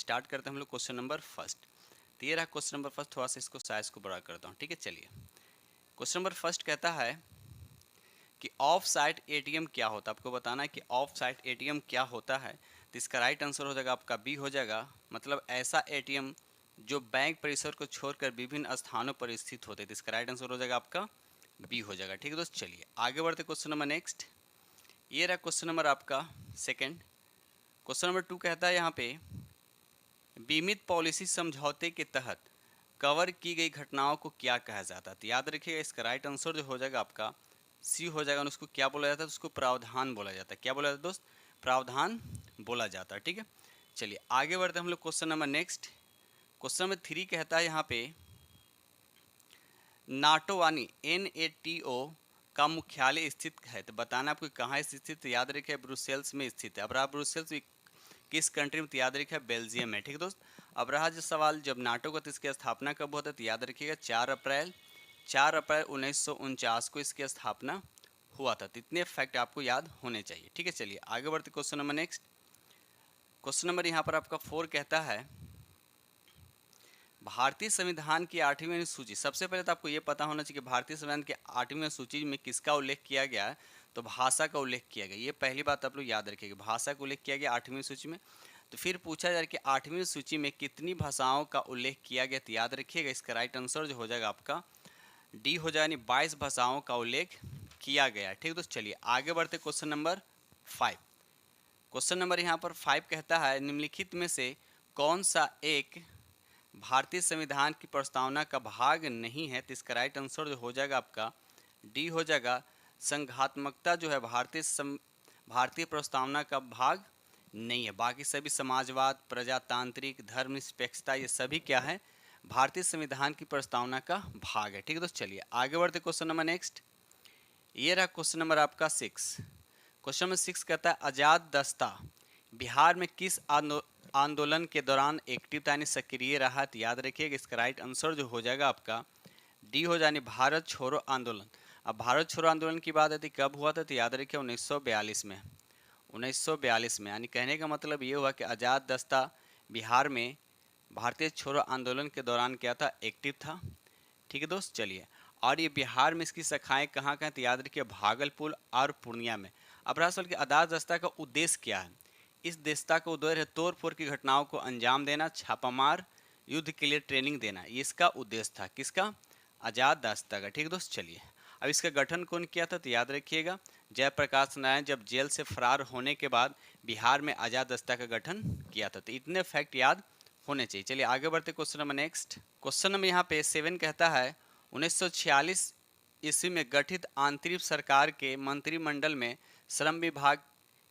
Start करते हैं हम लोग क्वेश्चन नंबर फर्स्ट। तो ये रहा क्वेश्चन नंबर फर्स्ट, थोड़ा सा इसको साइज को बड़ा करता हूँ। ठीक है, चलिए क्वेश्चन नंबर फर्स्ट कहता है कि ऑफ साइट एटीएम क्या होता है। आपको बताना है कि ऑफ साइट एटीएम क्या होता है। तो इसका राइट आंसर हो जाएगा आपका बी हो जाएगा, मतलब ऐसा एटीएम जो बैंक परिसर को छोड़कर विभिन्न स्थानों पर स्थित होते हैं। तो इसका राइट आंसर हो जाएगा आपका बी हो जाएगा। ठीक है दोस्त, चलिए आगे बढ़ते क्वेश्चन नंबर नेक्स्ट। ये रहा क्वेश्चन नंबर आपका सेकेंड। क्वेश्चन नंबर 2 कहता है यहाँ पे बीमित पॉलिसी समझौते के तहत कवर की गई घटनाओं को क्या कहा जाता है। तो याद रखिएगा इसका राइट आंसर जो हो जाएगा आपका सी हो जाएगा। उसको क्या बोला जाता है? उसको प्रावधान बोला जाता है। क्या बोला जाता है दोस्त? प्रावधान बोला जाता है। ठीक है, चलिए आगे बढ़ते हैं हम लोग question number next. Question number 3 कहता है यहाँ पे नाटो यानी NATO का मुख्यालय स्थित है। तो बताना आपको कहाँ स्थित है। याद रखिए ब्रुसेल्स में स्थित है। अब रहा ब्रुसेल्स किस कंट्री में? तो याद रखिए बेल्जियम में। ठीक है दोस्त, अब रहा जो सवाल जब नाटो का, तो इसकी स्थापना कब हुआ था? तो याद रखिएगा 4 अप्रैल 1949 को इसकी स्थापना हुआ था। तो इतने फैक्ट आपको याद होने चाहिए। ठीक है, चलिए आगे बढ़ते question number next. Question number यहाँ पर आपका 4 कहता है भारतीय संविधान की 8वीं अनुसूची। सबसे पहले तो आपको ये पता होना चाहिए कि भारतीय संविधान की 8वीं अनुसूची में किसका उल्लेख किया गया है। तो भाषा का उल्लेख किया गया। ये पहली बात आप लोग याद रखिएगा, भाषा का उल्लेख किया गया 8वीं सूची में। तो फिर पूछा जा रहा है कि 8वीं सूची में कितनी भाषाओं का उल्लेख किया गया। तो याद रखिएगा इसका राइट आंसर जो हो जाएगा आपका डी हो जाए, यानी 22 भाषाओं का उल्लेख किया गया है। ठीक है दोस्त, चलिए आगे बढ़ते क्वेश्चन नंबर 5। क्वेश्चन नंबर यहाँ पर 5 कहता है निम्नलिखित में से कौन सा एक भारतीय संविधान की प्रस्तावना का भाग नहीं है। तो इसका राइट आंसर जो हो जाएगा आपका डी हो जाएगा संघात्मकता जो है भारतीय प्रस्तावना का भाग नहीं है। बाकी सभी समाजवाद, प्रजातांत्रिक, धर्मनिरपेक्षता, ये सभी क्या है? भारतीय संविधान की प्रस्तावना का भाग है। ठीक है दोस्त, चलिए आगे बढ़ते क्वेश्चन नंबर नेक्स्ट। ये रहा क्वेश्चन नंबर आपका 6। क्वेश्चन नंबर 6 कहता है आजाद दस्ता बिहार में किस आंदोलन के दौरान एक्टिव यानी सक्रिय रहा। तो याद रखिएगा इसका राइट आंसर जो हो जाएगा आपका डी हो जाए, भारत छोड़ो आंदोलन। अब भारत छोड़ो आंदोलन की बात आती कब हुआ था? तो याद रखिए 1942 में। 1942 में, यानी कहने का मतलब ये हुआ कि आज़ाद दस्ता बिहार में भारतीय छोड़ो आंदोलन के दौरान क्या था? एक्टिव था। ठीक है दोस्त, चलिए और ये बिहार में इसकी शाखाएं कहाँ कहाँ? तो याद रखिए भागलपुर और पूर्णिया में। अब रहा सवाल कि आज़ाद दस्ता का उद्देश्य क्या है। इस दस्ता का उद्देश्य है तोड़ फोड़ की घटनाओं को अंजाम देना, छापामार युद्ध के लिए ट्रेनिंग देना। ये इसका उद्देश्य था। किसका? आज़ाद दस्ता का। ठीक है दोस्त, चलिए अब इसका गठन कौन किया था? तो याद रखिएगा जयप्रकाश नारायण जब जेल से फरार होने के बाद बिहार में आज़ाद दस्ता का गठन किया था। तो इतने फैक्ट याद होने चाहिए। चलिए आगे बढ़ते question number next. Question number यहाँ पे 7 कहता है 1946 ईस्वी में गठित आंतरिक सरकार के मंत्रिमंडल में श्रम विभाग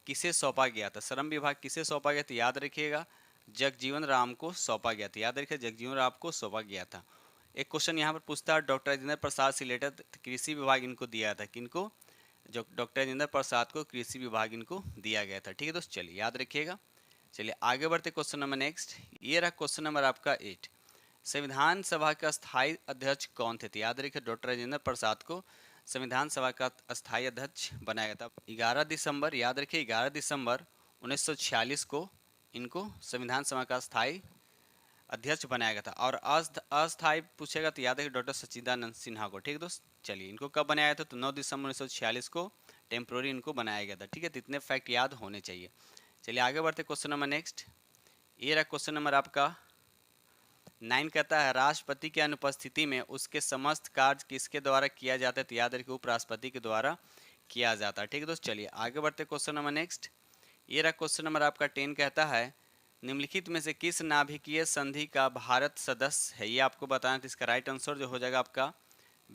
किसे सौंपा गया था? श्रम विभाग किसे सौंपा गया? तो याद रखिएगा जगजीवन राम को सौंपा गया था। याद रखिए जगजीवन राम को सौंपा गया था। एक क्वेश्चन यहाँ पर पूछता है डॉक्टर राजेंद्र प्रसाद से रिलेटेड कृषि विभाग इनको दिया था। किनको? जो डॉक्टर राजेंद्र प्रसाद को कृषि विभाग इनको दिया गया था। ठीक है दोस्त, चलिए याद रखिएगा। चलिए आगे बढ़ते क्वेश्चन नंबर नेक्स्ट। ये रहा क्वेश्चन नंबर आपका 8। संविधान सभा का स्थायी अध्यक्ष कौन थे? तो याद रखिए डॉक्टर राजेंद्र प्रसाद को संविधान सभा का स्थायी अध्यक्ष बनाया गया था 11 दिसंबर। याद रखिए 11 दिसंबर 1946 को इनको संविधान सभा का स्थायी अध्यक्ष बनाया गया था। और अस्थायी पूछेगा तो याद रखिए डॉक्टर सच्चिदानंद सिन्हा को। ठीक है दोस्त, चलिए इनको कब बनाया गया था? तो 9 दिसंबर 1946 को टेम्प्रोरी इनको बनाया गया था। ठीक है, तो इतने फैक्ट याद होने चाहिए। चलिए आगे बढ़ते क्वेश्चन नंबर नेक्स्ट। ये रहा क्वेश्चन नंबर आपका 9 कहता है राष्ट्रपति की अनुपस्थिति में उसके समस्त कार्य किसके द्वारा किया जाता है? तो याद रखिए उपराष्ट्रपति के द्वारा किया जाता है। ठीक है दोस्त, चलिए आगे बढ़ते क्वेश्चन नंबर नेक्स्ट। ये रहा क्वेश्चन नंबर आपका 10 कहता है निम्नलिखित में से किस नाभिकीय संधि का भारत सदस्य है? ये आपको बताना। तो इसका राइट आंसर जो हो जाएगा आपका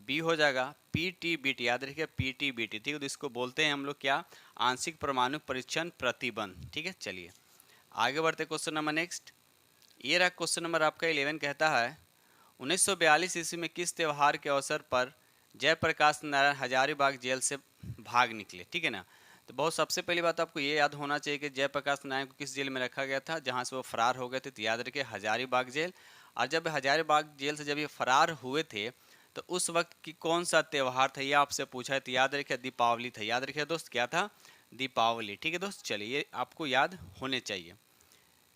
बी हो जाएगा PTBT। याद रखिए PTBT। ठीक है, तो इसको बोलते हैं हम लोग क्या? आंशिक परमाणु परीक्षण प्रतिबंध। ठीक है, चलिए आगे बढ़ते क्वेश्चन नंबर नेक्स्ट। ये रहा क्वेश्चन नंबर आपका 11 कहता है 1942 ईस्वी में किस त्यौहार के अवसर पर जयप्रकाश नारायण हजारीबाग जेल से भाग निकले? ठीक है ना, तो बहुत सबसे पहली बात आपको ये याद होना चाहिए कि जयप्रकाश नारायण को किस जेल में रखा गया था जहां से वो फरार हो गए थे। तो याद रखिए हजारीबाग जेल। और जब हजारीबाग जेल से जब ये फरार हुए थे तो उस वक्त की कौन सा त्यौहार था ये आपसे पूछा है। तो याद रखिए दीपावली था। याद रखिए दोस्त क्या था? दीपावली। ठीक है दोस्त, चलिए ये आपको याद होने चाहिए।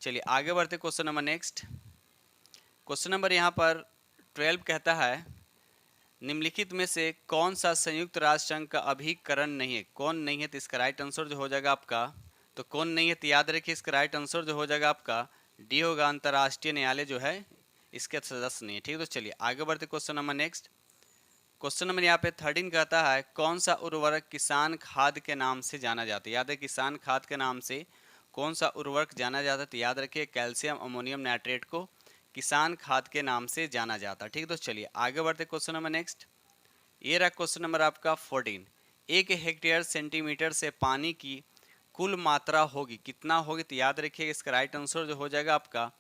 चलिए आगे बढ़ते question number next. Question number यहाँ पर 12 कहता है निम्नलिखित में से कौन सा संयुक्त राष्ट्र संघ का अभिकरण नहीं है। कौन नहीं है, तो इसका राइट आंसर जो हो जाएगा आपका, तो कौन नहीं है तो याद रखिए इसका राइट आंसर जो हो जाएगा आपका डी होगा, अंतर्राष्ट्रीय न्यायालय जो है इसके सदस्य नहीं है। ठीक है, तो चलिए आगे बढ़ते question number next. Question number यहाँ पे 13 कहता है कौन सा उर्वरक किसान खाद के नाम से जाना जाता है। याद है किसान खाद के नाम से कौन सा उर्वरक जाना जाता है, तो याद रखिए कैल्शियम अमोनियम नाइट्रेट को किसान खाद के नाम से जाना जाता है। ठीक है, तो चलिए आगे बढ़ते क्वेश्चन नंबर नेक्स्ट। ये रहा क्वेश्चन नंबर आपका 14। 1 हेक्टेयर सेंटीमीटर से पानी की कुल मात्रा होगी, कितना होगी, तो याद रखिएगा इसका राइट आंसर जो हो जाएगा आपका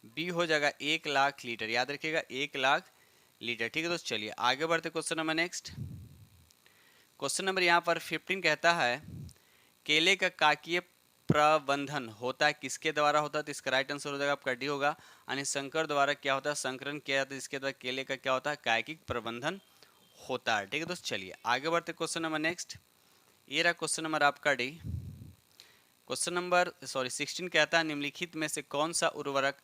बी हो जाएगा 1 लाख लीटर। याद रखिएगा 1 लाख लीटर। ठीक है, तो चलिए आगे बढ़ते question number next. Question number यहाँ पर 15 कहता है केले का काकीय प्रबंधन होता है किसके द्वारा होता है, तो इसका राइट आंसर हो जाएगा आपका डी होगा, यानी संकर द्वारा क्या होता है, संकरण किया जाता है, इसके द्वारा केले का क्या होता है, कायिक प्रबंधन होता है। ठीक है, तो चलिए आगे बढ़ते क्वेश्चन नंबर नेक्स्ट। ये रहा क्वेश्चन नंबर आपका डी। क्वेश्चन नंबर 16 कहता है निम्नलिखित में से कौन सा उर्वरक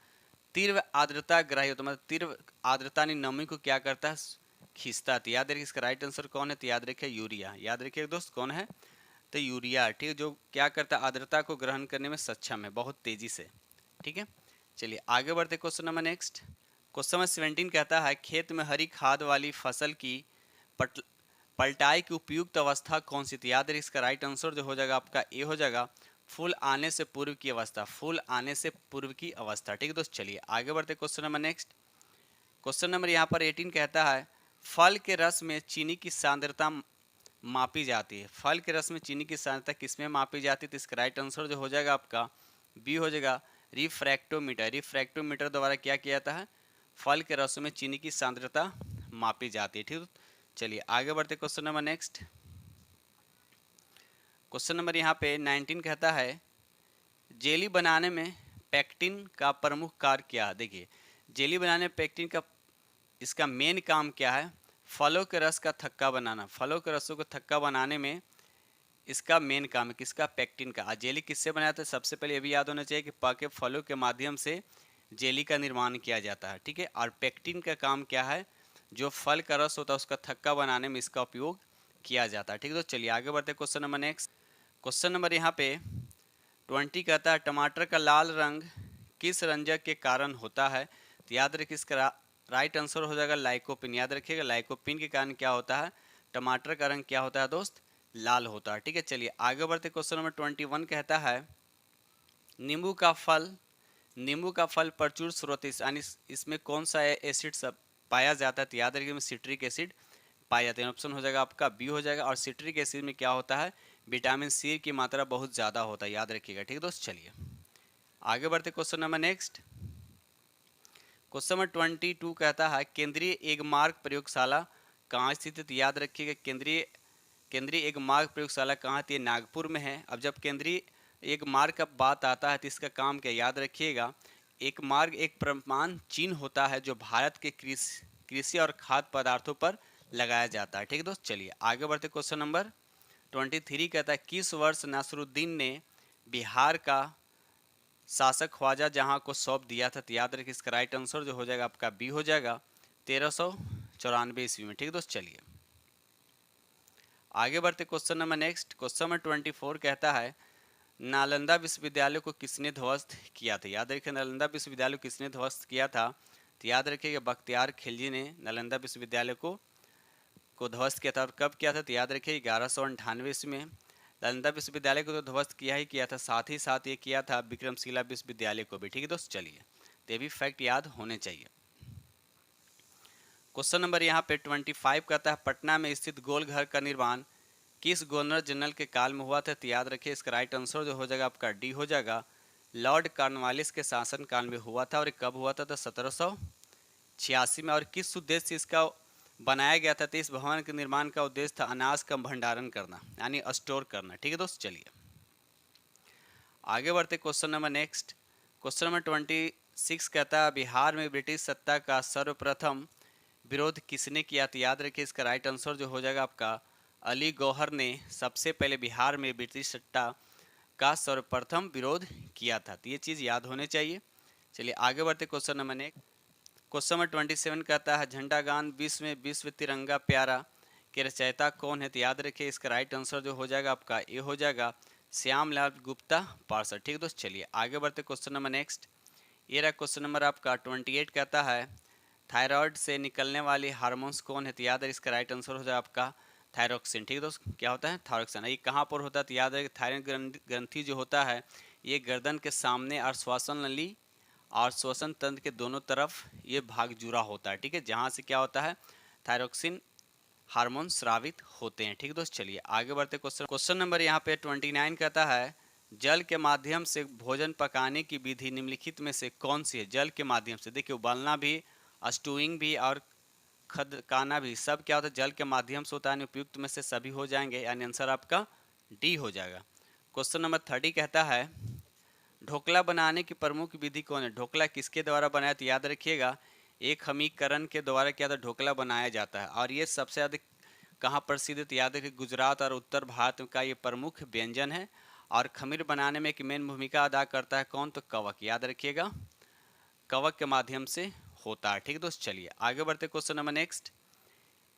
तीव्र आर्द्रता ग्राही होता है, मतलब तीव्र आर्द्रता यानी नमी को क्या करता है, खींचता है। तो याद रखिए इसका राइट आंसर कौन है, तो याद रखिए यूरिया। याद रखिए दोस्त कौन है, तो यूरिया। ठीक है, जो क्या करता है आर्द्रता को ग्रहण करने में सक्षम है बहुत तेजी से। ठीक है, चलिए आगे बढ़ते question number next. Question number 17 कहता है खेत में हरी खाद वाली फसल की पलटाई की उपयुक्त अवस्था कौन सी थी। याद रखिए इसका राइट आंसर जो हो जाएगा आपका ए हो जाएगा, फूल आने से पूर्व की अवस्था, फूल आने से पूर्व की अवस्था। ठीक है दोस्त, चलिए आगे बढ़ते question number next. Question number यहाँ पर 18 कहता है फल के रस में चीनी की सांद्रता मापी जाती है। फल के रस में चीनी की सांद्रता किसमें मापी जाती है, तो इसका राइट आंसर जो हो जाएगा आपका बी हो जाएगा, रिफ्रैक्टोमीटर। रिफ्रैक्टोमीटर द्वारा क्या किया जाता है, फल के रस में चीनी की सांद्रता मापी जाती है। ठीक, चलिए आगे बढ़ते question number next. Question number यहाँ पे 19 कहता है जेली बनाने में पेक्टिन का प्रमुख कार्य क्या है। देखिए जेली बनाने में पेक्टिन का इसका मेन काम क्या है, फलों के रस का थक्का बनाना। फलों के रसों को थक्का बनाने में इसका मेन काम है किसका, पेक्टिन का। जेली किससे बनाते हैं, सबसे पहले ये भी याद होना चाहिए कि पके फलों के माध्यम से जेली का निर्माण किया जाता है। ठीक है, और पेक्टिन का काम क्या है, जो फल का रस होता है उसका थक्का बनाने में इसका उपयोग किया जाता है। ठीक है, तो चलिए आगे बढ़ते question number next. Question number यहाँ पे 20 कहता है टमाटर का लाल रंग किस रंजक के कारण होता है, तो याद रखिए इसका राइट आंसर हो जाएगा लाइकोपिन। याद रखिएगा लाइकोपिन के कारण क्या होता है, टमाटर का रंग क्या होता है दोस्त, लाल होता है। ठीक है, चलिए आगे बढ़ते क्वेश्चन नंबर 21 कहता है नींबू का फल प्रचुर स्रोत यानी इसमें कौन सा एसिड सब पाया जाता है, तो याद रखिए सिट्रिक एसिड पाया जाता है। ऑप्शन हो जाएगा आपका बी हो जाएगा, और सिट्रिक एसिड में क्या होता है, विटामिन सी की मात्रा बहुत ज़्यादा होता है, याद रखिएगा। ठीक है दोस्त, चलिए आगे बढ़ते question number next. Question number 22 कहता है केंद्रीय एगमार्क प्रयोगशाला कहाँ स्थित है, तो याद रखिएगा केंद्रीय एगमार्क प्रयोगशाला कहाँ थी, नागपुर में है। अब जब केंद्रीय एगमार्क का बात आता है तो इसका काम क्या, याद रखिएगा एगमार्क एक प्रमाण चिन्ह होता है जो भारत के कृषि और खाद्य पदार्थों पर लगाया जाता है। ठीक है दोस्त, चलिए आगे बढ़ते क्वेश्चन नंबर 23 कहता है किस वर्ष नासरुद्दीन ने बिहार का शासक ख्वाजा जहां को सौंप दिया था, तो याद रखिए इसका राइट आंसर जो हो जाएगा आपका बी हो जाएगा 1394 ईस्वी में। ठीक है दोस्त, चलिए आगे बढ़ते question number next. Question number 24 कहता है नालंदा विश्वविद्यालय को किसने ध्वस्त किया था। याद रखिए नालंदा विश्वविद्यालय को किसने ध्वस्त किया था, तो याद रखिए बख्तियार खिलजी ने नालंदा विश्वविद्यालय को ध्वस्त किया था। और कब किया था, तो याद रखिए 1198 ईस्वी में। नालंदा विश्वविद्यालय को तो ध्वस्त किया ही किया था, साथ ही साथ ये किया था विक्रमशिला विश्वविद्यालय को भी। ठीक है दोस्त, चलिए तो ये भी फैक्ट याद होने चाहिए। क्वेश्चन नंबर यहाँ पे 25 कहता है पटना में स्थित गोलघर का निर्माण किस गवर्नर जनरल के काल में हुआ था, तो याद रखिए इसका राइट आंसर जो हो जाएगा आपका डी हो जाएगा, लॉर्ड कॉर्नवालिस के शासन काल में हुआ था। और कब हुआ था, तो 1786 में। और किस उद्देश्य से इसका बनाया गया था, तो इस भवन के निर्माण का उद्देश्य था अनाज का भंडारण करना यानी स्टोर करना। ठीक है दोस्त, चलिए आगे बढ़ते question number next. Question number 26 कहता है बिहार में ब्रिटिश सत्ता का सर्वप्रथम विरोध किसने किया, तो याद रखिए इसका राइट आंसर जो हो जाएगा आपका अली गौहर ने सबसे पहले बिहार में ब्रिटिश सत्ता का सर्वप्रथम विरोध किया था। तो ये चीज़ याद होने चाहिए। चलिए आगे बढ़ते question number next. Question number 27 कहता है झंडा गान विश्व में विश्व तिरंगा प्यारा के रचयिता कौन है। तो याद रखिए इसका राइट आंसर जो हो जाएगा आपका ए हो जाएगा श्यामलाल गुप्ता पार्षद। ठीक दोस्त, चलिए आगे बढ़ते क्वेश्चन नंबर नेक्स्ट। ये रहा क्वेश्चन नंबर आपका 28 कहता है थायराइड से निकलने वाली हार्मोन्स कौन है। तो याद है इसका राइट आंसर हो जाएगा आपका थायरोक्सिन। ठीक है दोस्त, क्या होता है थायरोक्सिन। ये कहाँ पर होता है तो याद है थायराइड ग्रंथि जो होता है ये गर्दन के सामने और श्वसन नली और श्वसन तंत्र के दोनों तरफ ये भाग जुड़ा होता है। ठीक है, जहाँ से क्या होता है थायरोक्सिन हार्मोन स्रावित होते हैं। ठीक है दोस्त, चलिए आगे बढ़ते क्वेश्चन नंबर यहाँ पे 29 कहता है जल के माध्यम से भोजन पकाने की विधि निम्नलिखित में से कौन सी है। जल के माध्यम से, देखिए उबालना भी, स्टूइंग भी और खदकाना भी सब क्या होता है जल के माध्यम से होता है। उपयुक्त में से सभी हो जाएंगे, यानी आंसर आपका डी हो जाएगा। क्वेश्चन नंबर 30 कहता है ढोकला बनाने की प्रमुख विधि कौन है। ढोकला किसके द्वारा बनाया तो याद रखिएगा एक खमीकरण के द्वारा क्या था ढोकला बनाया जाता है। और ये सबसे अधिक कहाँ प्रसिद्ध है तो याद रखिए गुजरात और उत्तर भारत का ये प्रमुख व्यंजन है। और खमीर बनाने में एक मेन भूमिका अदा करता है कौन तो कवक, याद रखिएगा कवक के माध्यम से होता है। ठीक है दोस्त, चलिए आगे बढ़ते क्वेश्चन नंबर नेक्स्ट।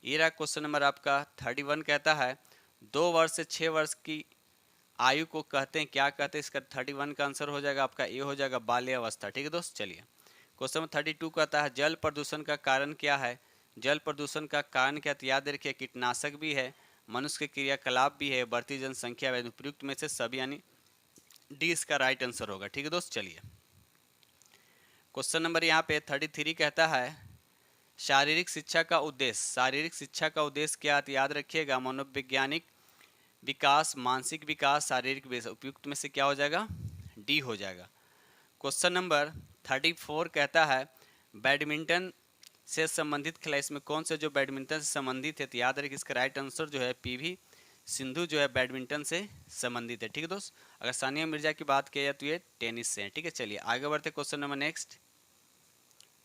ये रहा क्वेश्चन नंबर आपका 31 कहता है 2 वर्ष से 6 वर्ष की आयु को कहते हैं क्या कहते हैं। इसका 31 का आंसर हो जाएगा आपका ए हो जाएगा बाल्य अवस्था। ठीक है दोस्त, चलिए क्वेश्चन नंबर 32 कहता है जल प्रदूषण का कारण क्या है। जल प्रदूषण का कारण क्या तो याद रखिए कीटनाशक भी है, मनुष्य के क्रियाकलाप भी है, बढ़ती जनसंख्या है। उपयुक्त में से सभी यानी डी इसका राइट आंसर होगा। ठीक है दोस्त, चलिए क्वेश्चन नंबर यहाँ पे 33 कहता है शारीरिक शिक्षा का उद्देश्य। शारीरिक शिक्षा का उद्देश्य क्या है तो याद रखिएगा मनोवैज्ञानिक विकास, मानसिक विकास, शारीरिक विकास। उपयुक्त में से क्या हो जाएगा डी हो जाएगा। क्वेश्चन नंबर 34 कहता है बैडमिंटन से संबंधित खिलाड़ी इसमें कौन से जो बैडमिंटन से संबंधित है तो याद रखिए इसका राइट आंसर जो है पीवी सिंधु जो है बैडमिंटन से संबंधित है। ठीक है दोस्त, अगर सानिया मिर्जा की बात की जाए तो ये टेनिस से है। ठीक है, चलिए आगे बढ़ते क्वेश्चन नंबर नेक्स्ट।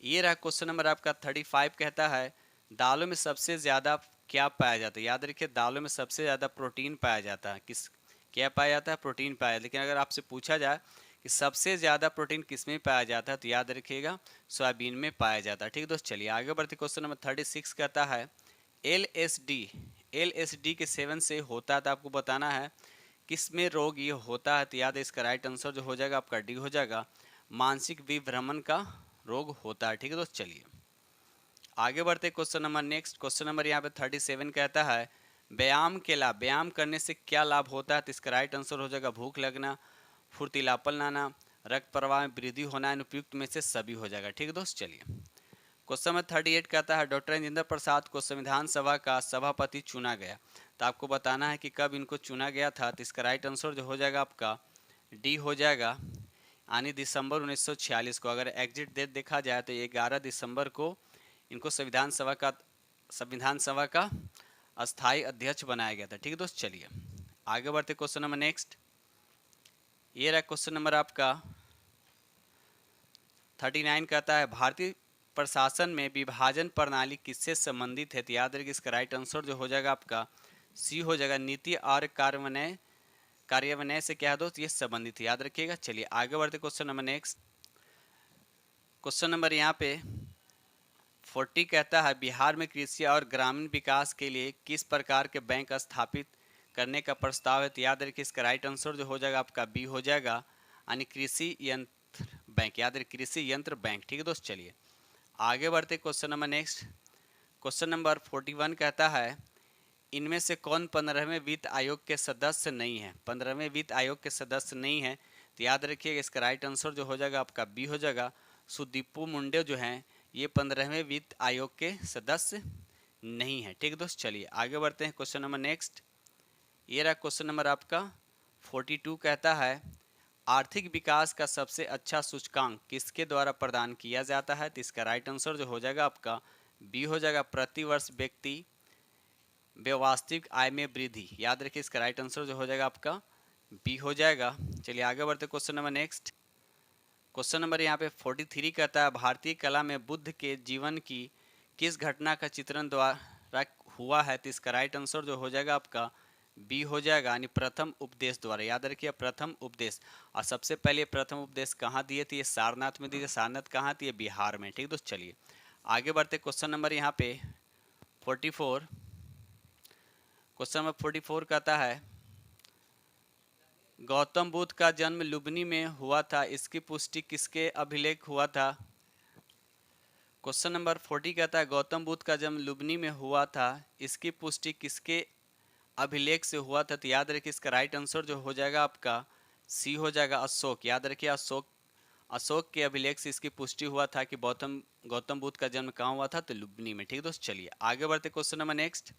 ये रहा क्वेश्चन नंबर आपका 35 कहता है दालों में सबसे ज़्यादा क्या पाया जाता है। याद रखिए दालों में सबसे ज़्यादा प्रोटीन पाया जाता है। किस क्या पाया जाता है प्रोटीन पाया। लेकिन अगर आपसे पूछा जाए कि सबसे ज़्यादा प्रोटीन किस में पाया जाता है तो याद रखिएगा सोयाबीन में पाया जाता है। ठीक है दोस्त, चलिए आगे बढ़ते क्वेश्चन नंबर 36 कहता है एलएसडी के सेवन से होता है तो आपको बताना है किस में रोग ये होता है तो याद है इसका राइट आंसर जो हो जाएगा आपका डी हो जाएगा मानसिक विभ्रमण का रोग होता है। ठीक है दोस्त, चलिए आगे बढ़ते question number next. Question number यहाँ पे 37 कहता है व्यायाम के लाभ। व्यायाम करने से क्या लाभ होता है तो इसका राइट आंसर हो जाएगा भूख लगना, फुर्तीलापन लाना, रक्त प्रवाह में वृद्धि होना। इन उपयुक्त में से सभी हो जाएगा। ठीक है दोस्त, चलिए क्वेश्चन नंबर 38 कहता है डॉक्टर राजेंद्र प्रसाद को संविधान सभा का सभापति चुना गया। तो आपको बताना है कि कब इनको चुना गया था तो इसका राइट आंसर जो हो जाएगा आपका डी हो जाएगा यानी दिसंबर 1946 को। अगर एग्जिट डेट देखा जाए तो 11 दिसंबर को इनको संविधान सभा का अस्थाई अध्यक्ष बनाया गया था। ठीक है दोस्त, चलिए आगे बढ़ते क्वेश्चन नंबर नेक्स्ट। ये रहा क्वेश्चन नंबर आपका 39 कहता है भारतीय प्रशासन में विभाजन प्रणाली किससे संबंधित है तो याद रखिए इसका राइट आंसर जो हो जाएगा आपका सी हो जाएगा नीति और कार्यान्वयन से क्या है दोस्त ये संबंधित है, याद रखिएगा। चलिए आगे बढ़ते question number next. Question number यहाँ पे 40 कहता है बिहार में कृषि और ग्रामीण विकास के लिए किस प्रकार के बैंक स्थापित करने का प्रस्ताव है तो याद रखिए इसका राइट आंसर जो हो जाएगा आपका बी हो जाएगा यानी कृषि यंत्र बैंक। याद रखिए कृषि यंत्र बैंक। ठीक है दोस्त, चलिए आगे बढ़ते question number next. Question number 41 कहता है इनमें से कौन 15वें वित्त आयोग के सदस्य नहीं है। 15वें वित्त आयोग के सदस्य नहीं है तो याद रखिएगा इसका राइट आंसर जो हो जाएगा आपका बी हो जाएगा सुदीपू मुंडे जो हैं ये 15वें वित्त आयोग के सदस्य नहीं है। ठीक है दोस्त, चलिए आगे बढ़ते हैं क्वेश्चन नंबर नेक्स्ट। ये रहा क्वेश्चन नंबर आपका 42 कहता है आर्थिक विकास का सबसे अच्छा सूचकांक किसके द्वारा प्रदान किया जाता है तो इसका राइट आंसर जो हो जाएगा आपका बी हो जाएगा प्रतिवर्ष व्यक्ति वास्तविक आय में वृद्धि। याद रखिए इसका राइट आंसर जो हो जाएगा आपका बी हो जाएगा। चलिए आगे बढ़ते question number next. Question number यहाँ पे 43 कहता है भारतीय कला में बुद्ध के जीवन की किस घटना का चित्रण द्वारा हुआ है तो इसका राइट आंसर जो हो जाएगा आपका बी हो जाएगा यानी प्रथम उपदेश द्वारा। याद रखिए प्रथम उपदेश। और सबसे पहले प्रथम उपदेश कहाँ दिए थे? ये सारनाथ में दिए। सारनाथ कहाँ थी? बिहार में। ठीक दोस्त, चलिए आगे बढ़ते। क्वेश्चन नंबर यहाँ पे 44। क्वेश्चन नंबर 44 कहता है गौतम बुद्ध का जन्म लुबनी में हुआ था, इसकी पुष्टि किसके अभिलेख हुआ था? क्वेश्चन नंबर 40 कहता है गौतम बुद्ध का जन्म लुबनी में हुआ था, इसकी पुष्टि किसके अभिलेख से हुआ था? तो याद रखिए इसका राइट आंसर जो हो जाएगा आपका सी हो जाएगा, अशोक। याद रखिए अशोक के अभिलेख से इसकी पुष्टि हुआ था कि गौतम बुद्ध का जन्म कहाँ हुआ था? तो लुबनी में। ठीक दोस्त, चलिए आगे बढ़ते question number next.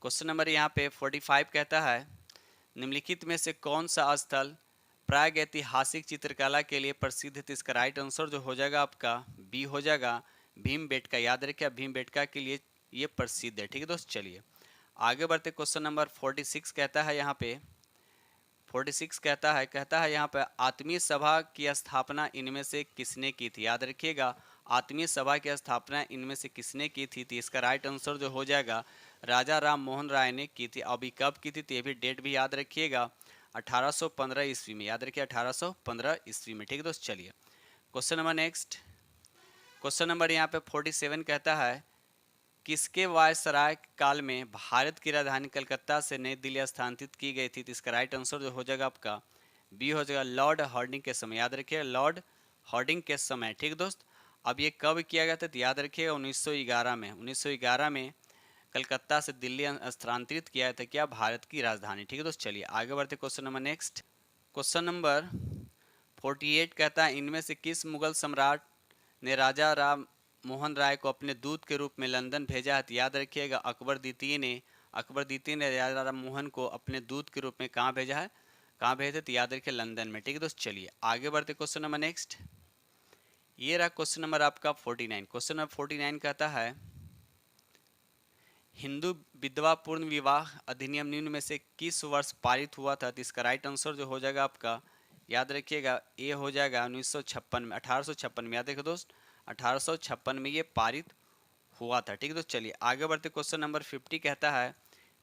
Question number यहाँ पे 45 कहता है निम्नलिखित में से कौन सा स्थल प्रागैतिहासिक चित्रकला के लिए प्रसिद्ध है? इसका राइट आंसर जो हो जाएगा आपका बी हो जाएगा, भीमबेटका। याद रखिए भीमबेटका के लिए ये प्रसिद्ध है। ठीक है दोस्त, चलिए आगे बढ़ते। क्वेश्चन नंबर 46 कहता है यहाँ पे 46 कहता है यहाँ पे आत्मीय सभा की स्थापना इनमें से किसने की थी? याद रखिएगा आत्मीय सभा की स्थापना इनमें से किसने की थी? तो इसका राइट आंसर जो हो जाएगा राजा राम मोहन राय ने की थी। अभी कब की थी? तो ये भी डेट भी याद रखिएगा 1815 ईस्वी में। याद रखिए 1815 ईस्वी में। ठीक है दोस्त, चलिए question number next. Question number यहाँ पे 47 कहता है किसके वायसराय काल में भारत की राजधानी कलकत्ता से नई दिल्ली स्थानांतरित की गई थी? तो इसका राइट आंसर जो हो जाएगा आपका बी हो जाएगा, लॉर्ड हार्डिंग के समय। याद रखिए लॉर्ड हार्डिंग के समय। ठीक दोस्त, अब ये कब किया गया था? तो याद रखिएगा 1911 में। 1911 में कलकत्ता से दिल्ली स्थानांतरित किया था क्या? भारत की राजधानी। ठीक है दोस्त, चलिए आगे बढ़ते question number next. Question number 48 कहता है इनमें से किस मुगल सम्राट ने राजा राम मोहन राय को अपने दूत के रूप में लंदन भेजा है? याद रखिएगा अकबर द्वितीय ने राजा राम मोहन को अपने दूत के रूप में कहाँ भेजा है? कहाँ भेजे? तो याद रखिए लंदन में। ठीक है दोस्त, चलिए आगे बढ़ते क्वेश्चन नंबर नेक्स्ट। ये रहा क्वेश्चन नंबर आपका 49। क्वेश्चन नंबर 49 कहता है हिंदू विधवा पूर्ण विवाह अधिनियम निम्न में से किस वर्ष पारित हुआ था? तो इसका राइट आंसर जो हो जाएगा आपका याद रखिएगा ये हो जाएगा 1956 में, 1856 में। याद रखिए दोस्त 1856 में ये पारित हुआ था। ठीक है दोस्त, चलिए आगे बढ़ते। क्वेश्चन नंबर 50 कहता है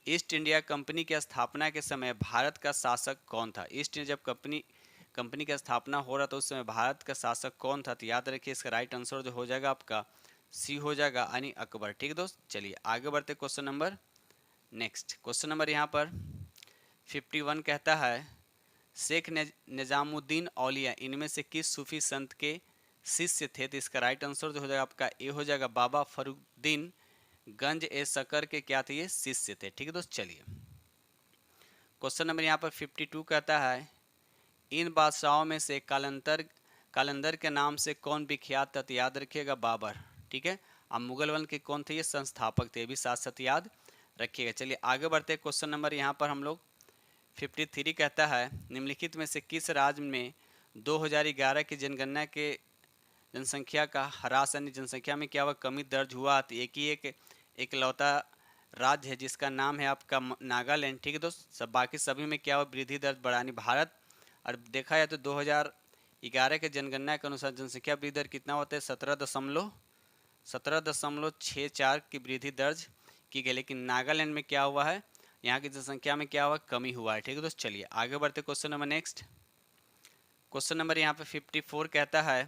ईस्ट इंडिया कंपनी की स्थापना के समय भारत का शासक कौन था? ईस्ट इंडिया जब कंपनी की स्थापना हो रहा था उस समय भारत का शासक कौन था? तो याद रखिए इसका राइट आंसर जो हो जाएगा आपका सी हो जाएगा यानी अकबर। ठीक है दोस्त, चलिए आगे बढ़ते question number next. Question number यहाँ पर 51 कहता है शेख निजामुद्दीन औलिया इनमें से किस सूफी संत के शिष्य थे? तो इसका राइट आंसर जो हो जाएगा आपका ए हो जाएगा, बाबा फरुद्दीन गंज ए शकर के क्या थे? ये शिष्य थे। ठीक है दोस्त, चलिए क्वेश्चन नंबर यहाँ पर 52 कहता है इन बादशाहों में से कालंदर के नाम से कौन विख्यात था? तो याद रखिएगा बाबर। ठीक है, अब मुगल वंश के कौन थे? ये संस्थापक थे, भी साथ साथ याद रखिएगा। चलिए आगे बढ़ते हैं। क्वेश्चन नंबर यहाँ पर हम लोग 53 कहता है निम्नलिखित में से किस राज्य में 2011 की जनगणना के जनसंख्या का ह्रास यानी जनसंख्या में क्या हुआ? कमी दर्ज हुआ? तो एक इकलौता राज्य है जिसका नाम है आपका नागालैंड। ठीक है दोस्त, सब बाकी सभी में क्या हुआ? वृद्धि दर बढ़ानी भारत। और देखा जाए तो 2011 के जनगणना के अनुसार जनसंख्या वृद्धि दर कितना होता है? 17.64 की वृद्धि दर्ज की गई। लेकिन नागालैंड में क्या हुआ है? यहाँ की जनसंख्या में क्या हुआ? कमी हुआ है। ठीक है दोस्त, चलिए आगे बढ़ते question number next. Question number यहाँ पे 54 कहता है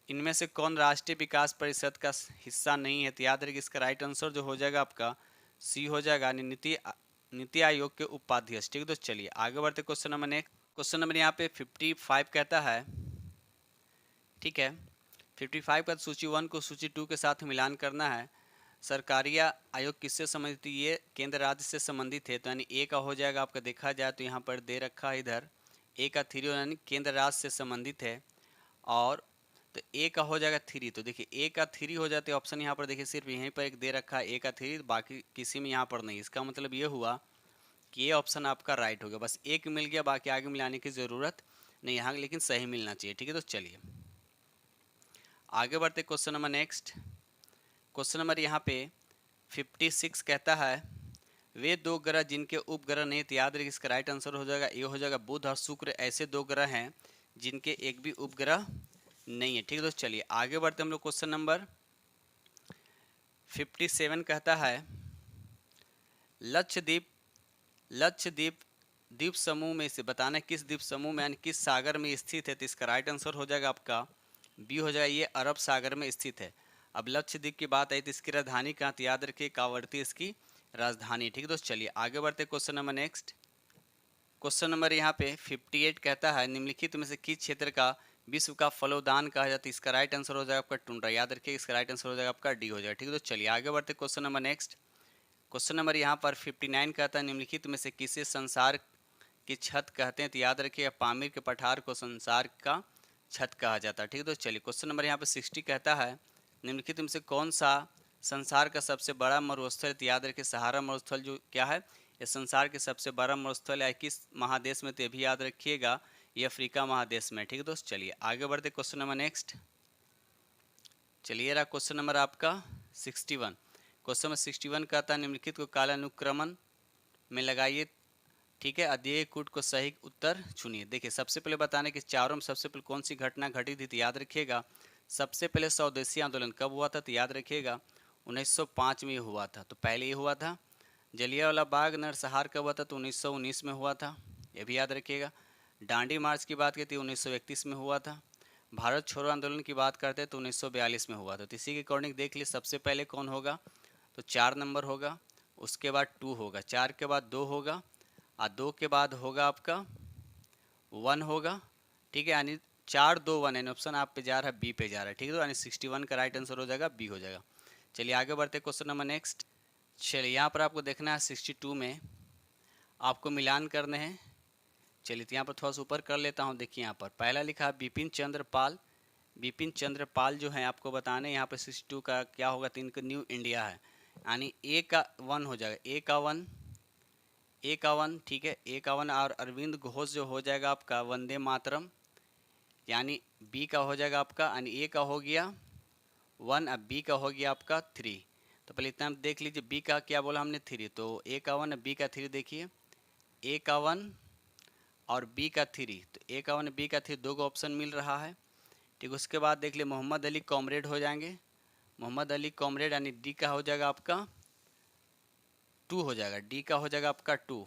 इनमें से कौन राष्ट्रीय विकास परिषद का हिस्सा नहीं है? तो याद रखिए इसका राइट आंसर जो हो जाएगा आपका सी हो जाएगा नीति आयोग के उपाध्यक्ष। ठीक है दोस्त, चलिए आगे बढ़ते question number next. Question number यहाँ पे 55 कहता है, ठीक है 55 का सूची 1 को सूची 2 के साथ मिलान करना है। सरकारी आयोग किससे संबंधित? ये केंद्र राज्य से संबंधित है। तो यानी ए का हो जाएगा आपका, देखा जाए तो यहाँ पर दे रखा है इधर ए का 3 यानी केंद्र राज्य से संबंधित है। और तो ए का हो जाएगा 3। तो देखिए ए का 3 हो जाते ऑप्शन यहाँ पर देखिए सिर्फ यहीं पर एक दे रखा है ए का 3, बाकी किसी में यहाँ पर नहीं। इसका मतलब ये हुआ कि ये ऑप्शन आपका राइट हो गया, बस एक मिल गया, बाकी आगे मिलाने की ज़रूरत नहीं यहाँ, लेकिन सही मिलना चाहिए। ठीक है तो चलिए आगे बढ़ते question number next. Question number यहाँ पे 56 कहता है वे दो ग्रह जिनके उपग्रह नहीं थे। याद रखिए इसका राइट आंसर हो जाएगा ये हो जाएगा बुध और शुक्र। ऐसे दो ग्रह हैं जिनके एक भी उपग्रह नहीं है। ठीक है दोस्त, चलिए आगे बढ़ते हम लोग। क्वेश्चन नंबर 57 कहता है लक्षद्वीप लक्षद्वीप द्वीप समूह में से बताना किस द्वीप समूह में यानी किस सागर में स्थित है, तो इसका राइट आंसर हो जाएगा आपका बी हो जाएगा, ये अरब सागर में स्थित है। अब लक्षद्वीप की बात आई तो इसकी राजधानी कहाँ, तो याद रखिए कावरती इसकी राजधानी। ठीक है दोस्त, चलिए आगे बढ़ते question number next. Question number यहाँ पे 58 कहता है निम्नलिखित में से किस क्षेत्र का विश्व का फलोदान कहा जाता है, इसका राइट आंसर हो जाएगा आपका टुंड्रा। याद रखिए इसका राइट आंसर हो जाएगा आपका डी हो जाएगा। ठीक है दोस्त, चलिए आगे बढ़ते question number next. Question number यहाँ पर 59 कहता है निम्नलिखित में से किसे संसार की छत कहते हैं, तो याद रखिए पामीर के पठार को संसार का छत कहा जाता है। ठीक है दोस्त, चलिए क्वेश्चन नंबर यहाँ पे 60 कहता है निम्नलिखित में से कौन सा संसार का सबसे बड़ा मरुस्थल, तो याद रखिए सहारा मरुस्थल जो क्या है, ये संसार के सबसे बड़ा मरुस्थल है किस महादेश में, तो ये भी याद रखिएगा ये अफ्रीका महादेश में। ठीक है दोस्त, चलिए आगे बढ़ते क्वेश्चन नंबर नेक्स्ट। चलिए रहा क्वेश्चन नंबर आपका 61। क्वेश्चन नंबर 61 कहता है निम्नलिखित को कालानुक्रमण में लगाइए। ठीक है, अध्यय कूट को सही उत्तर चुनिए। देखिए सबसे पहले बताने कि चारों में सबसे पहले कौन सी घटना घटी थी, तो याद रखिएगा सबसे पहले स्वदेशी आंदोलन कब हुआ था, तो याद रखिएगा 1905 में हुआ था, तो पहले ये हुआ था। जलियांवाला बाग नरसंहार कब हुआ था, तो 1919 में हुआ था, ये भी याद रखिएगा। डांडी मार्च की बात की थी 1931 में हुआ था। भारत छोड़ो आंदोलन की बात करते हैं तो 1942 में हुआ था। तो इसी के अकॉर्डिंग देख लीजिए सबसे पहले कौन होगा, तो 4 नंबर होगा, उसके बाद 2 होगा, 4 के बाद 2 होगा, और 2 के बाद होगा आपका 1 होगा। ठीक है, यानी 4 2 1 यानी ऑप्शन आप पे जा रहा है बी पे जा रहा है। ठीक है, तो यानी 61 का राइट आंसर हो जाएगा बी हो जाएगा। चलिए आगे बढ़ते क्वेश्चन नंबर नेक्स्ट। चलिए यहाँ पर आपको देखना है 62 में आपको मिलान करने हैं। चलिए तो यहाँ पर थोड़ा सा ऊपर कर लेता हूँ। देखिए यहाँ पर पहला लिखा है बिपिन चंद्र पाल। बिपिन चंद्र पाल जो है आपको बताने यहाँ पर 62 का क्या होगा, तो इनका न्यू इंडिया है, यानी ए का 1 हो जाएगा, ए का 1, ए का 1। ठीक है, ए का 1, और अरविंद घोष जो हो जाएगा आपका वंदे मातरम, यानी बी का हो जाएगा आपका, यानी ए का हो गया 1, अब बी का हो गया आपका 3। तो पहले इतना देख लीजिए बी का क्या बोला हमने 3, तो ए का 1 बी का 3। देखिए ए का 1 और बी का 3, तो ए का 1 बी का 3 दो का ऑप्शन मिल रहा है। ठीक, उसके बाद देख लिए मोहम्मद अली कॉमरेड हो जाएंगे, मोहम्मद अली कॉमरेड, यानी डी का हो जाएगा आपका 2 हो जाएगा, डी का हो जाएगा आपका 2।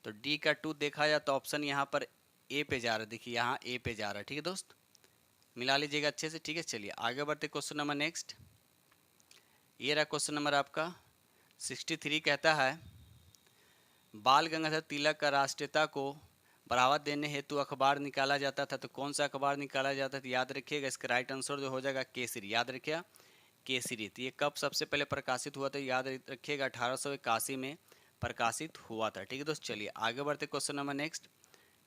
तो डी का 2 देखा जाए तो ऑप्शन यहाँ पर ए पे जा रहा है, देखिए यहाँ ए पे जा रहा है। ठीक है दोस्त, मिला लीजिएगा अच्छे से। ठीक है, चलिए आगे बढ़ते क्वेश्चन नंबर नेक्स्ट। ये रहा क्वेश्चन नंबर आपका 63 कहता है बाल गंगाधर तिलक का राष्ट्रीयता को बढ़ावा देने हेतु अखबार निकाला जाता था, तो कौन सा अखबार निकाला जाता था, याद रखिएगा इसका राइट आंसर जो हो जाएगा केसरी। याद रखिएगा केसरी। तो ये कब सबसे पहले प्रकाशित हुआ था, याद रखिएगा 1881 में प्रकाशित हुआ था। ठीक है दोस्त, चलिए आगे बढ़ते question number next.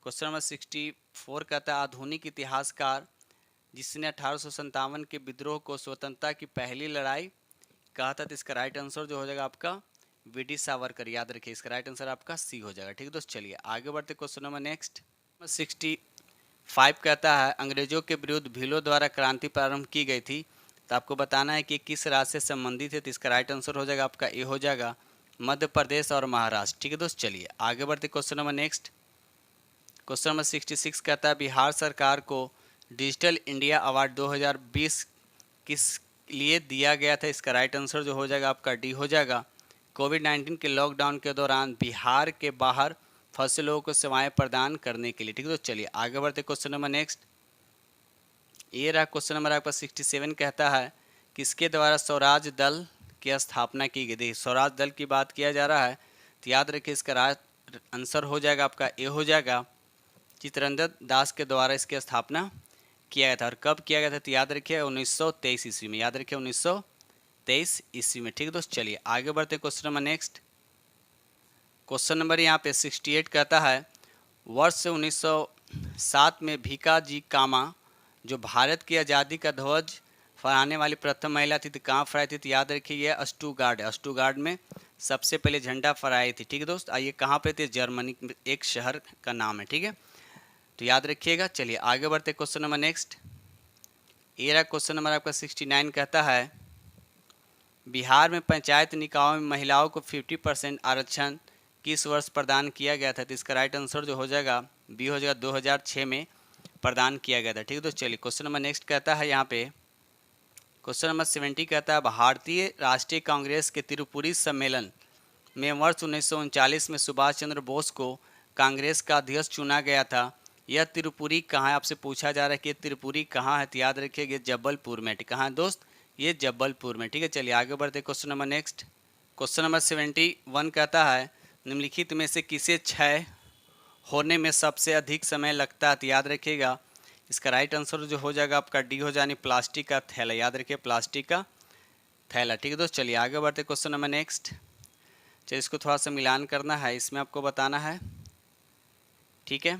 Question number 64 कहता है आधुनिक इतिहासकार जिसने 1857 के विद्रोह को स्वतंत्रता की पहली लड़ाई कहा था, तो इसका राइट आंसर जो हो जाएगा आपका वीडी सावरकर। याद रखिए इसका राइट आंसर आपका सी हो जाएगा। ठीक है दोस्त, चलिए आगे बढ़ते क्वेश्चन नंबर नेक्स्ट। 65 कहता है अंग्रेजों के विरुद्ध भीलों द्वारा क्रांति प्रारंभ की गई थी, तो आपको बताना है कि किस राज्य से संबंधित है, तो इसका राइट आंसर हो जाएगा आपका ए हो जाएगा मध्य प्रदेश और महाराष्ट्र। ठीक है दोस्त, चलिए आगे बढ़ते question number next. Question number 66 कहता है बिहार सरकार को डिजिटल इंडिया अवार्ड 2020 किस लिए दिया गया था, इसका राइट आंसर जो हो जाएगा आपका डी हो जाएगा कोविड-19 के लॉकडाउन के दौरान बिहार के बाहर फंसे लोगों को सेवाएं प्रदान करने के लिए। ठीक है, तो चलिए आगे बढ़ते क्वेश्चन नंबर नेक्स्ट। ये रहा क्वेश्चन नंबर आपका 67 कहता है किसके द्वारा स्वराज दल की स्थापना की गई थी। स्वराज दल की बात किया जा रहा है, तो याद रखिए इसका आंसर हो जाएगा आपका ए हो जाएगा चित्तरंजन दास के द्वारा इसकी स्थापना किया गया था। और कब किया गया था, तो याद रखिए 1923 ईस्वी में। याद रखिए 1923 ईस्वी में। ठीक है दोस्त, चलिए आगे बढ़ते question number next. Question number यहाँ पे 68 कहता है वर्ष 1907 में भीकाजी कामा जो भारत की आज़ादी का ध्वज फहराने वाली प्रथम महिला थी, तो कहाँ फहराई थी, तो याद रखिए ये अस्टुगार्ड में सबसे पहले झंडा फहराई थी। ठीक है दोस्त, आइए कहाँ पे थे, जर्मनी एक शहर का नाम है। ठीक है, तो याद रखिएगा। चलिए आगे बढ़ते क्वेश्चन नंबर नेक्स्ट। ये रहा क्वेश्चन नंबर आपका 69 कहता है बिहार में पंचायत निकायों में महिलाओं को 50% आरक्षण किस वर्ष प्रदान किया गया था, तो इसका राइट आंसर जो हो जाएगा बी हो जाएगा 2006 में प्रदान किया गया था। ठीक है, तो चलिए क्वेश्चन नंबर नेक्स्ट कहता है यहाँ पे क्वेश्चन नंबर 70 कहता है भारतीय राष्ट्रीय कांग्रेस के त्रिपुरी सम्मेलन में वर्ष 1939 में सुभाष चंद्र बोस को कांग्रेस का अध्यक्ष चुना गया था। यह त्रिपुरी कहाँ है, आपसे पूछा जा रहा है कि त्रिपुरी कहाँ है, तो याद रखिएगा जबलपुर में। कहाँ है दोस्त, ये जबलपुर में। ठीक है, चलिए आगे बढ़ते question number next. Question number 71 कहता है निम्नलिखित में से किसे क्षय होने में सबसे अधिक समय लगता है, तो याद रखिएगा इसका राइट आंसर जो हो जाएगा आपका डी हो जाए, प्लास्टिक का थैला। याद रखिए प्लास्टिक का थैला। ठीक है दोस्त, चलिए आगे बढ़ते क्वेश्चन नंबर नेक्स्ट। चलिए इसको थोड़ा सा मिलान करना है, इसमें आपको बताना है। ठीक है,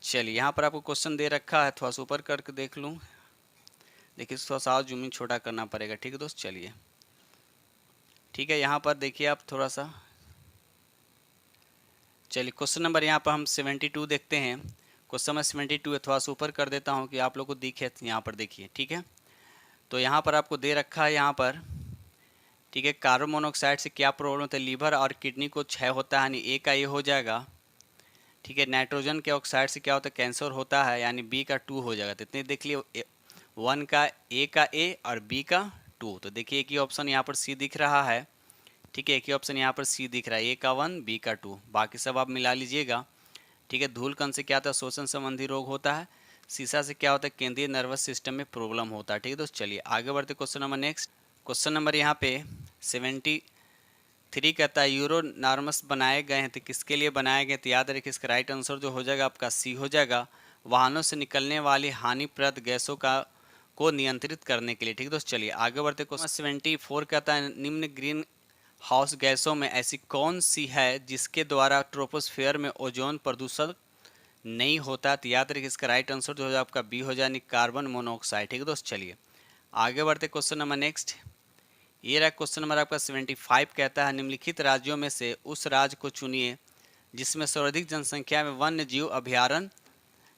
चलिए यहाँ पर आपको क्वेश्चन दे रखा है, थोड़ा सा ऊपर करके देख लूँ। देखिए थोड़ा सा और जूमिंग छोटा करना पड़ेगा। ठीक है दोस्त, चलिए ठीक है, यहाँ पर देखिए आप थोड़ा सा। चलिए क्वेश्चन नंबर यहाँ पर हम 72 देखते हैं। क्वेश्चन नंबर 72 है, थोड़ा सा ऊपर कर देता हूँ कि आप लोग को दिखे। यहाँ पर देखिए, ठीक है, तो यहाँ पर आपको दे रखा है यहाँ पर। ठीक है, कार्बन मोनोऑक्साइड से क्या प्रॉब्लम होता है, लीवर और किडनी को क्षय होता है, यानी ए का ये हो जाएगा। ठीक है, नाइट्रोजन के ऑक्साइड से क्या होता है, कैंसर होता है, यानी बी का 2 हो जाएगा। तो इतने देख लिए, 1 का ए और बी का 2। तो देखिए एक ही ऑप्शन यहाँ पर सी दिख रहा है। ठीक है, एक ही ऑप्शन यहाँ पर सी दिख रहा है, ए का 1 बी का 2, बाकी सब आप मिला लीजिएगा। ठीक है, धूल कण से क्या होता है, श्वसन संबंधी रोग होता है। शीशा से क्या होता है, केंद्रीय नर्वस सिस्टम में प्रॉब्लम होता है। ठीक है दोस्त, चलिए आगे बढ़ते question number next. Question number यहाँ पे 73 कहता है यूरो नॉर्म्स बनाए गए हैं, तो किसके लिए बनाए गए, तो याद रखिए इसका राइट आंसर जो हो जाएगा आपका सी हो जाएगा, वाहनों से निकलने वाली हानिप्रद गैसों को नियंत्रित करने के लिए। ठीक है दोस्त, चलिए आगे बढ़ते क्वेश्चन 74 कहता है निम्न ग्रीन हाउस गैसों में ऐसी कौन सी है जिसके द्वारा ट्रोपोस्फेयर में ओजोन प्रदूषण नहीं होता, तो याद रखिए इसका राइट आंसर जो हो जाए आपका बी हो जाए, कार्बन मोनोऑक्साइड। ठीक है दोस्त, चलिए आगे बढ़ते क्वेश्चन नंबर नेक्स्ट। ये रहा क्वेश्चन नंबर आपका 75 कहता है निम्नलिखित राज्यों में से उस राज्य को चुनिए जिसमें सर्वाधिक जनसंख्या में वन्य जीव अभयारण्य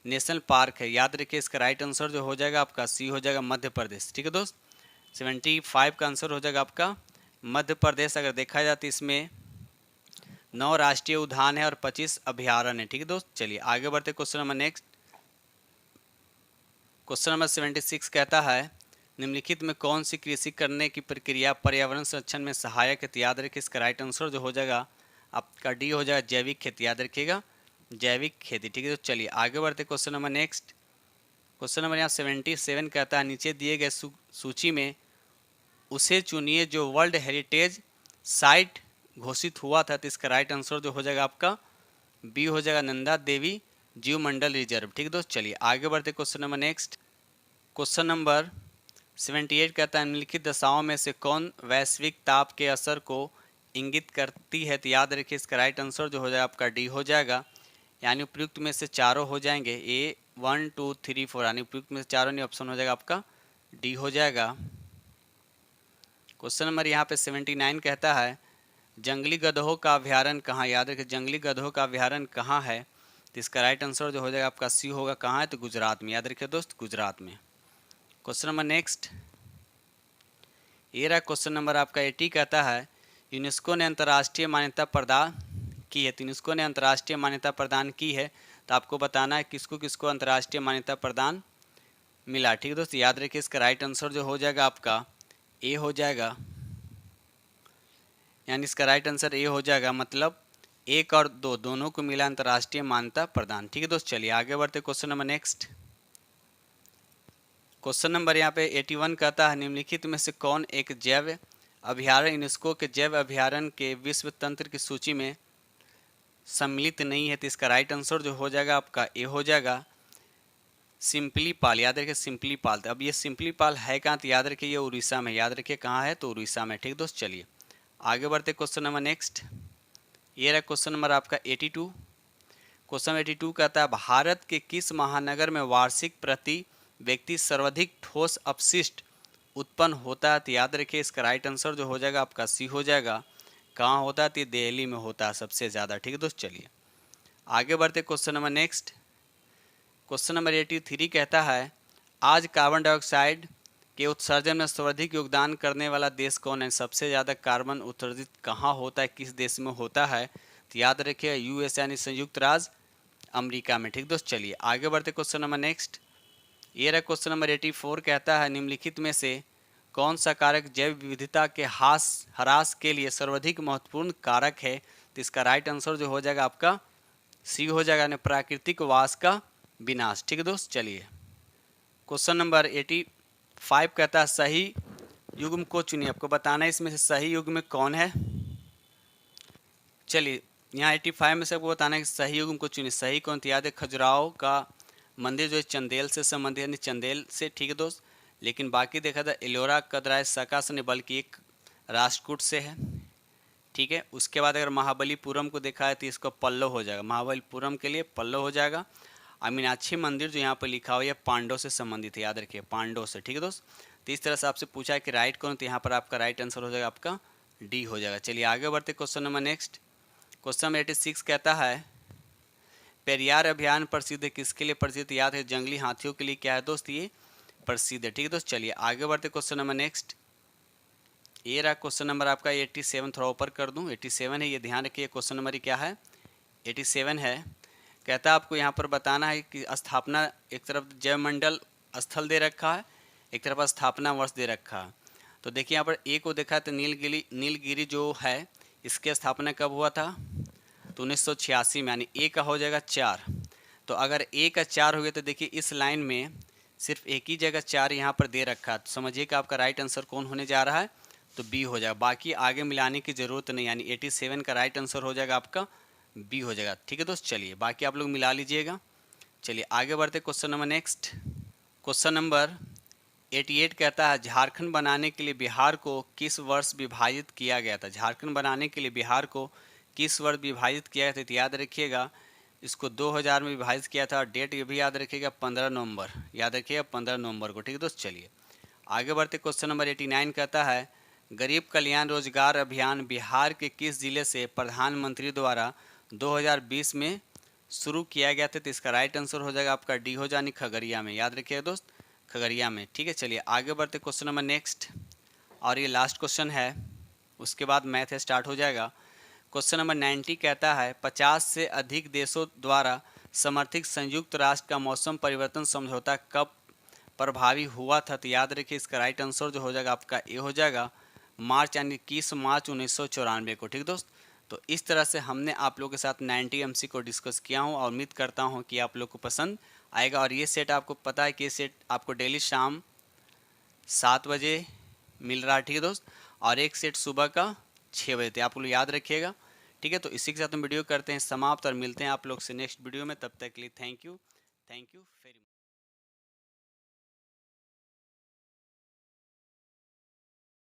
नेशनल पार्क है। याद रखिए इसका राइट आंसर जो हो जाएगा आपका सी हो जाएगा, मध्य प्रदेश। ठीक है दोस्त, 75 का आंसर हो जाएगा आपका मध्य प्रदेश। अगर देखा जाए तो इसमें 9 राष्ट्रीय उद्यान है और 25 अभयारण्य है। ठीक है दोस्त, चलिए आगे बढ़ते question number next. Question number 76 कहता है निम्नलिखित में कौन सी कृषि करने की प्रक्रिया पर्यावरण संरक्षण में सहायक है, तो याद रखिए इसका राइट आंसर जो हो जाएगा आपका डी हो जाएगा, जैविक खेती। याद रखिएगा जैविक खेती। ठीक है, तो चलिए आगे बढ़ते question number next. Question number यहाँ 77 कहता है नीचे दिए गए सूची में उसे चुनिए जो वर्ल्ड हेरिटेज साइट घोषित हुआ था, तो इसका राइट आंसर जो हो जाएगा आपका बी हो जाएगा, नंदा देवी जीव मंडल रिजर्व। ठीक है दोस्त, चलिए आगे बढ़ते question number next. Question number 78 कहता है निम्नलिखित दशाओं में से कौन वैश्विक ताप के असर को इंगित करती है, तो याद रखिए इसका राइट आंसर जो हो जाएगा आपका डी हो जाएगा, यानी उपयुक्त में से चारों हो जाएंगे, ए 1 2 3 4, यानी उपयुक्त में से चारों नहीं, ऑप्शन हो जाएगा आपका डी हो जाएगा। क्वेश्चन नंबर यहाँ पे 79 कहता है जंगली गधों का अभ्यारण्य कहाँ, याद रखिए जंगली गधों का अभ्यारण्य कहाँ है, तो इसका राइट आंसर जो हो जाएगा आपका सी होगा, कहाँ है, तो गुजरात में। याद रखिए दोस्त, गुजरात में। Question number next. ये रहा क्वेश्चन नंबर आपका 80 कहता है यूनेस्को ने अंतर्राष्ट्रीय मान्यता प्रदान की है, तो यूनेस्को ने अंतर्राष्ट्रीय मान्यता प्रदान की है, तो आपको बताना है किसको किसको अंतर्राष्ट्रीय मान्यता प्रदान मिला। ठीक है दोस्तों, याद रखिए इसका राइट आंसर जो हो जाएगा आपका ए हो जाएगा, यानी इसका राइट आंसर ए हो जाएगा, मतलब 1 और 2 दोनों को मिला अंतर्राष्ट्रीय मान्यता प्रदान। ठीक है दोस्त, चलिए आगे बढ़ते question number next. Question number यहाँ पे 81 कहता है निम्नलिखित में से कौन एक जैव अभ्यारण्य यूनेस्को के जैव अभ्यारण्य के विश्व तंत्र की सूची में सम्मिलित नहीं है, तो इसका राइट आंसर जो हो जाएगा आपका ए हो जाएगा, सिंपली पाल। याद रखिए सिंपली पाल। अब ये सिंपली पाल है कहाँ, तो याद रखिए ये उड़ीसा में। याद रखिए कहाँ है, तो उड़ीसा में। ठीक दोस्त, चलिए आगे बढ़ते क्वेश्चन नंबर नेक्स्ट। ये रहा क्वेश्चन नंबर आपका 82। क्वेश्चन 82 कहता है भारत के किस महानगर में वार्षिक प्रति व्यक्ति सर्वाधिक ठोस अपशिष्ट उत्पन्न होता है, तो याद रखिए इसका राइट आंसर जो हो जाएगा आपका सी हो जाएगा, कहाँ होता है, तो दिल्ली में होता है सबसे ज़्यादा। ठीक है दोस्त, चलिए आगे बढ़ते question number next. Question number 83 कहता है आज कार्बन डाइऑक्साइड के उत्सर्जन में सर्वाधिक योगदान करने वाला देश कौन है, सबसे ज़्यादा कार्बन उत्सर्जित कहाँ होता है, किस देश में होता है, तो याद रखिए यूएस यानी संयुक्त राज्य अमेरिका में। ठीक दोस्त, चलिए आगे बढ़ते क्वेश्चन नंबर नेक्स्ट। ये रहा क्वेश्चन नंबर 84 कहता है निम्नलिखित में से कौन सा कारक जैव विविधता के ह्रास के लिए सर्वाधिक महत्वपूर्ण कारक है? तो इसका राइट आंसर जो हो जाएगा आपका सी हो जाएगा, यानी प्राकृतिक वास का विनाश। ठीक है दोस्त, चलिए क्वेश्चन नंबर 85 कहता है सही युग्म को चुनिए। आपको बताना है इसमें से सही युग्म कौन है। चलिए यहाँ 85 में से आपको बताना है कि सही युग्म को चुनिए। सही कौन थी? याद है खजुराहो का मंदिर जो है चंदेल से संबंधित, यानी चंदेल से। ठीक है दोस्त, लेकिन बाकी देखा था एलोरा कदराय सका से नहीं बल्कि एक राष्ट्रकूट से है। ठीक है, उसके बाद अगर महाबलीपुरम को देखा है तो इसको पल्लव हो जाएगा, महाबलीपुरम के लिए पल्लव हो जाएगा। और मीनाक्षी मंदिर जो यहाँ पर लिखा हुआ है पांडव से संबंधित है, याद रखिए पांडव से। ठीक है दोस्त, तो इस तरह से आपसे पूछा है कि राइट कौन, तो यहाँ पर आपका राइट आंसर हो जाएगा आपका डी हो जाएगा। चलिए आगे बढ़ते question number next. Question number 86 कहता है पेरियार अभियान प्रसिद्ध है, किसके लिए प्रसिद्ध? याद है जंगली हाथियों के लिए क्या है दोस्त, ये प्रसिद्ध है। ठीक है दोस्त, चलिए आगे बढ़ते क्वेश्चन नंबर नेक्स्ट। ये रहा क्वेश्चन नंबर आपका 87, थोड़ा ऊपर कर दूं, 87 है, ये ध्यान रखिए। क्वेश्चन नंबर क्या है? 87 है। कहता है आपको यहाँ पर बताना है कि स्थापना, एक तरफ जयमंडल स्थल दे रखा है, एक तरफ स्थापना वर्ष दे रखा है। तो देखिए यहाँ पर ए को देखा तो नीलगिरी जो है इसकी स्थापना कब हुआ था? तो 1986 में, यानी ए का हो जाएगा 4। तो अगर ए का 4 हो गया तो देखिए इस लाइन में सिर्फ एक ही जगह 4 यहाँ पर दे रखा है, तो समझिए कि आपका राइट आंसर कौन होने जा रहा है? तो बी हो जाएगा, बाकी आगे मिलाने की ज़रूरत नहीं, यानी 87 का राइट आंसर हो जाएगा आपका बी हो जाएगा। ठीक है दोस्त, चलिए बाकी आप लोग मिला लीजिएगा। चलिए आगे बढ़ते question number next. Question number 88 कहता है झारखंड बनाने के लिए बिहार को किस वर्ष विभाजित किया गया था? झारखंड बनाने के लिए बिहार को किस वर्ष विभाजित किया गया था? तो याद रखिएगा इसको 2000 में विभाजित किया था, और डेट ये भी याद रखिएगा 15 नवंबर, याद रखिएगा 15 नवंबर को। ठीक है दोस्त, चलिए आगे बढ़ते क्वेश्चन नंबर 89 कहता है गरीब कल्याण रोजगार अभियान बिहार के किस जिले से प्रधानमंत्री द्वारा 2020 में शुरू किया गया था? तो इसका राइट आंसर हो जाएगा आपका डी हो जानी खगड़िया में, याद रखिएगा दोस्त खगड़िया में। ठीक है, चलिए आगे बढ़ते क्वेश्चन नंबर नेक्स्ट, और ये लास्ट क्वेश्चन है, उसके बाद मैथ स्टार्ट हो जाएगा। क्वेश्चन नंबर 90 कहता है 50 से अधिक देशों द्वारा समर्थित संयुक्त राष्ट्र का मौसम परिवर्तन समझौता कब प्रभावी हुआ था? तो याद रखिए इसका राइट आंसर जो हो जाएगा आपका ए हो जाएगा मार्च, यानी 21 मार्च 1994 को। ठीक दोस्त, तो इस तरह से हमने आप लोगों के साथ 90 MC को डिस्कस किया हूँ, और उम्मीद करता हूँ कि आप लोग को पसंद आएगा। और ये सेट आपको पता है कि ये सेट आपको डेली शाम 7 बजे मिल रहा है। ठीक है दोस्त, और एक सेट सुबह का 6 बजे थे, आप लोग याद रखिएगा। ठीक है, तो इसी के साथ हम वीडियो करते हैं समाप्त, और मिलते हैं आप लोग से नेक्स्ट वीडियो में। तब तक के लिए थैंक यू वेरी मच।